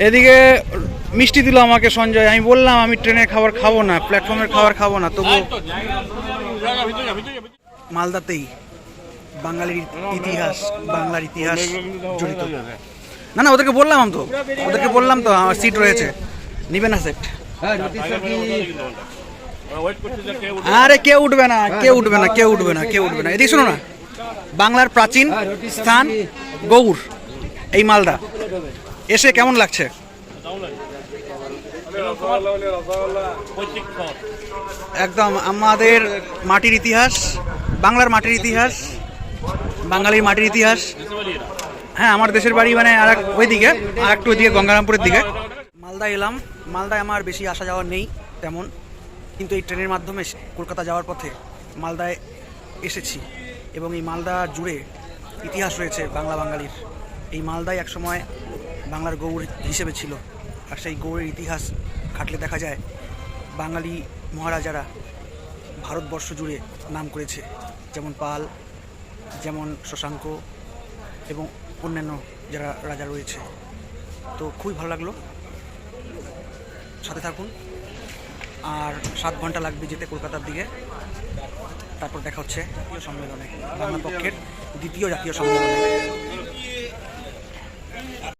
এদিকে মিষ্টি দিল আমাকে সঞ্জয়, আমি বললাম আমি ট্রেনের খাবার খাবো না, প্ল্যাটফর্মের খাবার খাবো না, তবু মালদাতেই বাঙালির ইতিহাস, বাংলার ইতিহাস জড়িত। না না, ওদেরকে বললাম তো, ওদেরকে বললাম তো আমার সিট রয়েছে, নিবে না সেট। আরে কেউ উঠবে না, কেউ উঠবে না, কেউ উঠবে না, কেউ উঠবে না। এদিকে শোনো না, বাংলার প্রাচীন স্থান গৌড়, এই মালদা এসে কেমন লাগছে? একদম আমাদের মাটির ইতিহাস, বাংলার মাটির ইতিহাস, বাঙালির মাটির ইতিহাস। হ্যাঁ, আমার দেশের বাড়ি মানে আর ওইদিকে, আর একটু ওইদিকে গঙ্গারামপুরের দিকে। মালদা এলাম, মালদায় আমার বেশি আসা যাওয়ার নেই তেমন, কিন্তু এই ট্রেনের মাধ্যমে কলকাতা যাওয়ার পথে মালদায় এসেছি এবং এই মালদা জুড়ে ইতিহাস রয়েছে বাংলা বাঙালির। এই মালদায় একসময় বাংলার গৌড় হিসেবে ছিল, আর সেই গৌড়ের ইতিহাস ঘাটলে দেখা যায় বাঙালি মহারাজারা ভারতবর্ষ জুড়ে নাম করেছে, যেমন পাল, যেমন শশাঙ্ক এবং অন্যান্য যারা রাজা রয়েছে। তো খুবই ভালো লাগলো, সাথে থাকুন। আর 7 ঘন্টা লাগবে যেতে কলকাতার দিকে, তারপর দেখা হচ্ছে জাতীয় সম্মেলনে, বাংলা পক্ষের দ্বিতীয় জাতীয় সম্মেলনে।